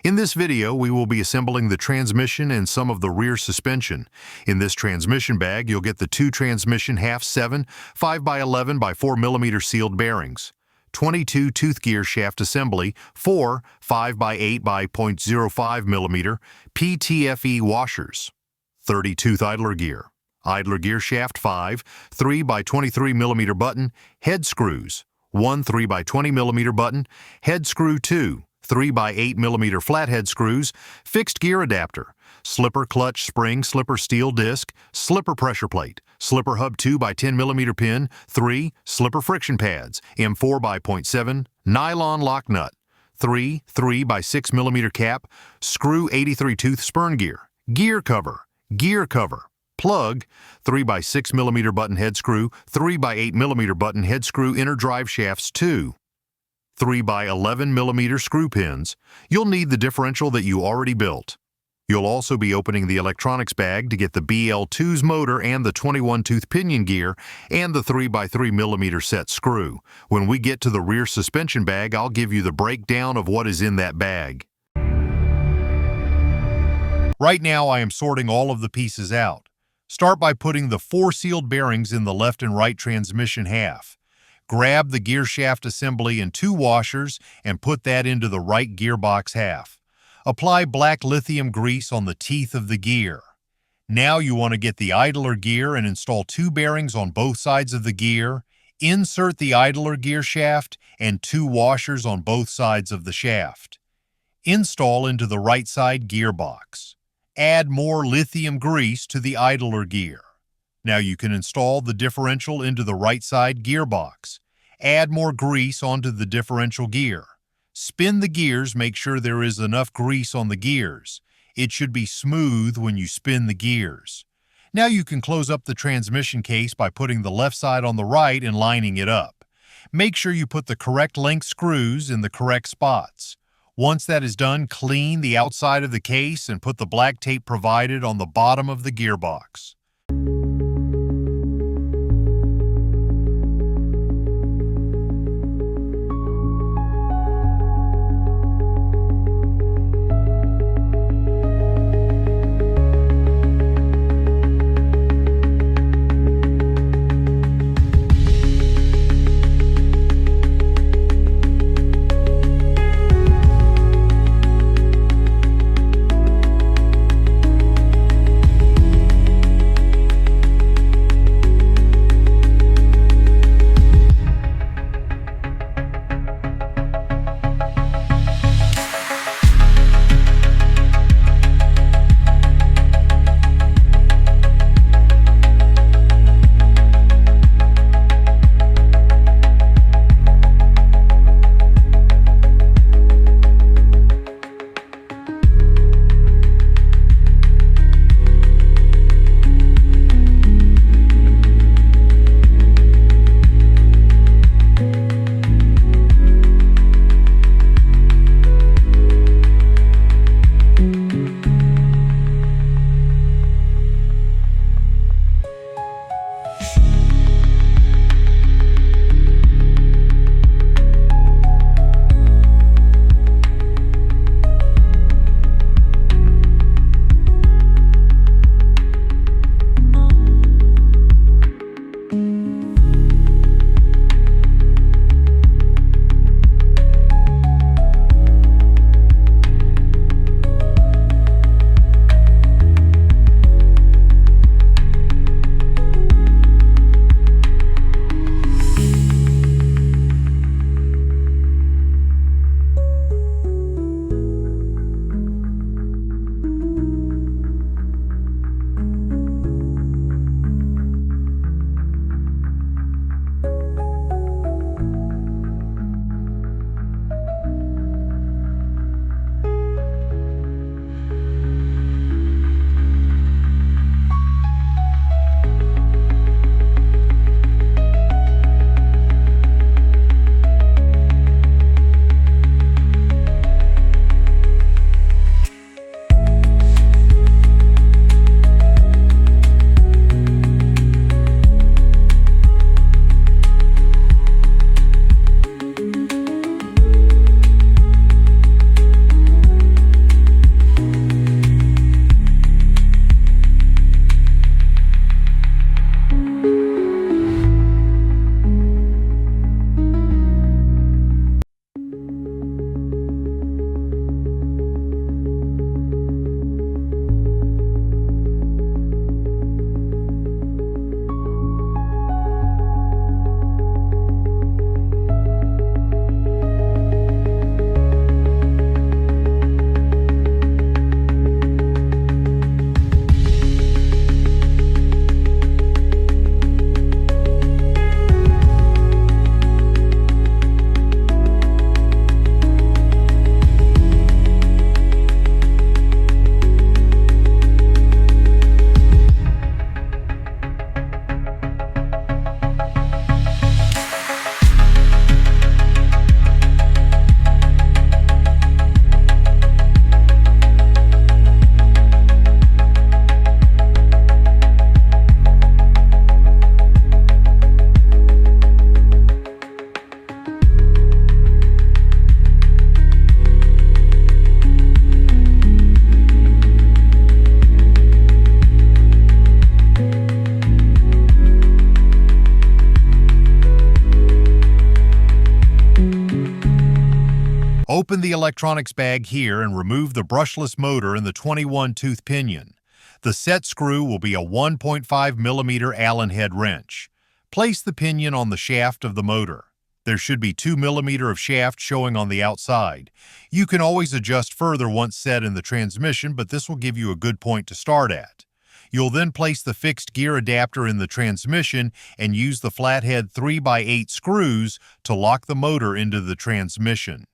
In this video, we will be assembling the transmission and some of the rear suspension. In this transmission bag, you'll get the 2 transmission half 7 5x11 by 4mm sealed bearings, 22 tooth gear shaft assembly, 4 5x8 by 0.05mm PTFE washers, 30 tooth idler gear shaft 5 3 by 23mm button, head screws, 1 3 by 20mm button, head screw 2, 3 by 8mm flathead screws, fixed gear adapter, slipper clutch spring slipper steel disc, slipper pressure plate, slipper hub 2 by 10mm pin, 3 slipper friction pads, M4 by 0.7, nylon lock nut, 3 3 by 6mm cap, screw 83 tooth spurn gear cover, plug, 3 by 6mm button head screw, 3 by 8mm button head screw inner drive shafts 2, 3 by 11mm screw pins. You'll need the differential that you already built. You'll also be opening the electronics bag to get the BL2's motor and the 21-tooth pinion gear and the 3 by 3mm set screw. When we get to the rear suspension bag, I'll give you the breakdown of what is in that bag. Right now, I am sorting all of the pieces out. Start by putting the 4 sealed bearings in the left and right transmission half. Grab the gear shaft assembly and 2 washers and put that into the right gearbox half. Apply black lithium grease on the teeth of the gear. Now you want to get the idler gear and install 2 bearings on both sides of the gear. Insert the idler gear shaft and 2 washers on both sides of the shaft. Install into the right side gearbox. Add more lithium grease to the idler gear. Now you can install the differential into the right side gearbox. Add more grease onto the differential gear. Spin the gears, make sure there is enough grease on the gears. It should be smooth when you spin the gears. Now you can close up the transmission case by putting the left side on the right and lining it up. Make sure you put the correct length screws in the correct spots. Once that is done, clean the outside of the case and put the black tape provided on the bottom of the gearbox. the electronics bag here and remove the brushless motor and the 21-tooth pinion. The set screw will be a 1.5 millimeter Allen head wrench. Place the pinion on the shaft of the motor. There should be 2 millimeter of shaft showing on the outside. You can always adjust further once set in the transmission, but this will give you a good point to start at. You'll then place the fixed gear adapter in the transmission and use the flathead 3x8 screws to lock the motor into the transmission.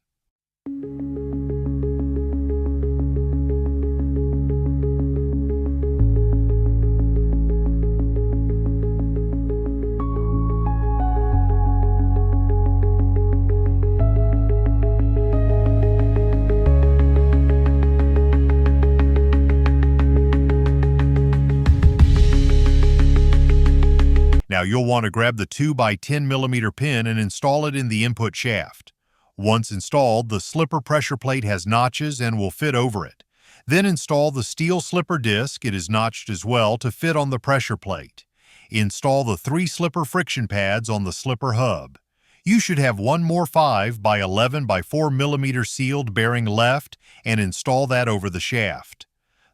Now you'll want to grab the 2x10 millimeter pin and install it in the input shaft. Once installed, the slipper pressure plate has notches and will fit over it. Then install the steel slipper disc, it is notched as well, to fit on the pressure plate. Install the 3 slipper friction pads on the slipper hub. You should have one more 5x11 by 4 millimeter sealed bearing left and install that over the shaft.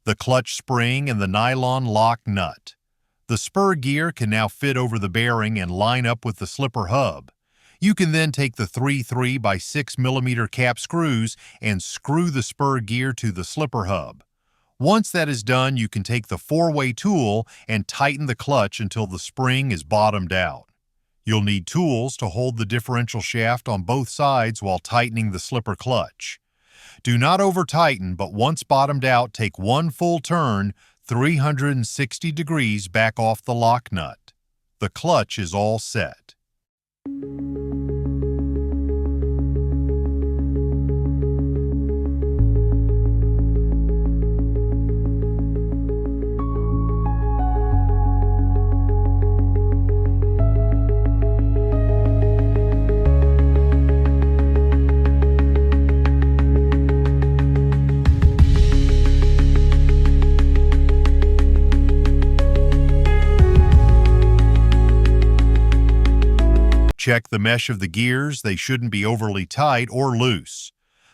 The clutch spring and the nylon lock nut. The spur gear can now fit over the bearing and line up with the slipper hub. You can then take the 3 by 6 millimeter cap screws and screw the spur gear to the slipper hub. Once that is done, you can take the 4-way tool and tighten the clutch until the spring is bottomed out. You'll need tools to hold the differential shaft on both sides while tightening the slipper clutch. Do not over-tighten, but once bottomed out, take one full turn, 360 degrees back off the lock nut. The clutch is all set. Check the mesh of the gears, they shouldn't be overly tight or loose.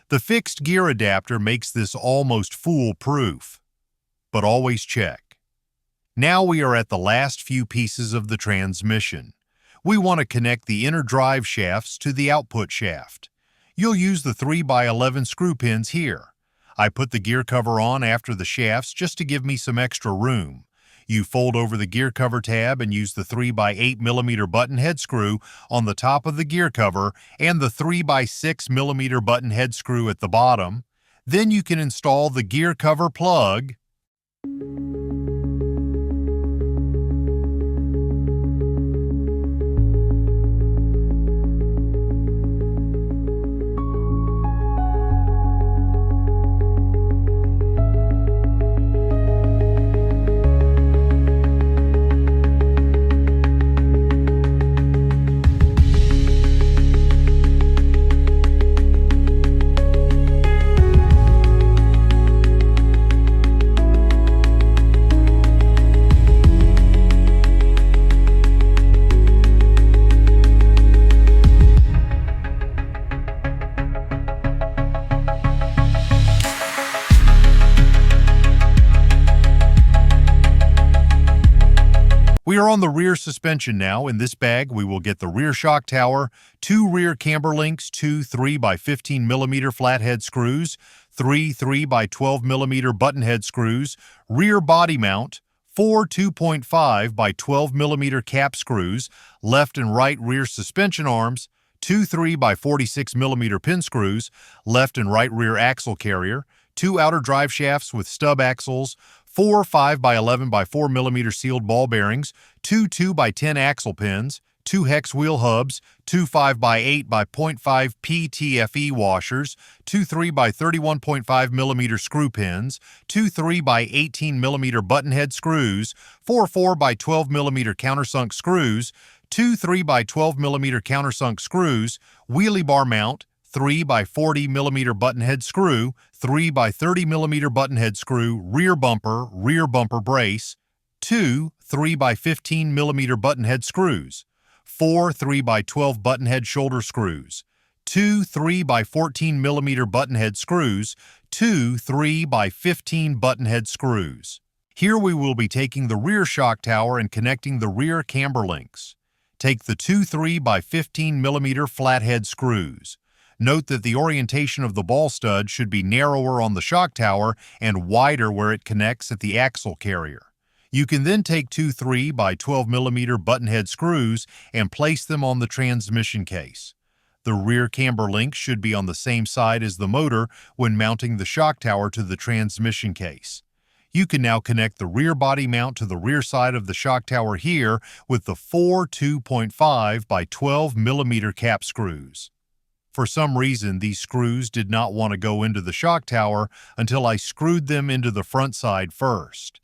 The fixed gear adapter makes this almost foolproof, but always check. Now we are at the last few pieces of the transmission. We want to connect the inner drive shafts to the output shaft. You'll use the 3x11 screw pins here. I put the gear cover on after the shafts just to give me some extra room. You fold over the gear cover tab and use the 3x8 millimeter button head screw on the top of the gear cover and the 3x6 millimeter button head screw at the bottom. Then you can install the gear cover plug. We are on the rear suspension now. In this bag, we will get the rear shock tower, 2 rear camber links, 2 3x15 millimeter flathead screws, 3 3x12 millimeter button head screws, rear body mount, 4 2.5 by 12 millimeter cap screws, left and right rear suspension arms, 2 3x46 millimeter pin screws, left and right rear axle carrier, 2 outer drive shafts with stub axles, 4 5x11 by 4 millimeter sealed ball bearings, 2 2x10 axle pins, 2 hex wheel hubs, 2 5x8 by 0.5 PTFE washers, 2 3x31.5 millimeter screw pins, 2 3x18 millimeter button head screws, 4 4x12 millimeter countersunk screws, 2 3x12 millimeter countersunk screws, wheelie bar mount, 3x40 millimeter button head screw, 3x30 millimeter button head screw, rear bumper brace, 2 3x15 millimeter button head screws, 4 3x12 button head shoulder screws, two 3 by 14 millimeter button head screws, two 3 by 15 button head screws. Here we will be taking the rear shock tower and connecting the rear camber links. Take the two 3 by 15 millimeter flathead screws. Note that the orientation of the ball stud should be narrower on the shock tower and wider where it connects at the axle carrier. You can then take two 3 by 12 millimeter button head screws and place them on the transmission case. The rear camber link should be on the same side as the motor when mounting the shock tower to the transmission case. You can now connect the rear body mount to the rear side of the shock tower here with the four 2.5 by 12 millimeter cap screws. For some reason, these screws did not want to go into the shock tower until I screwed them into the front side first.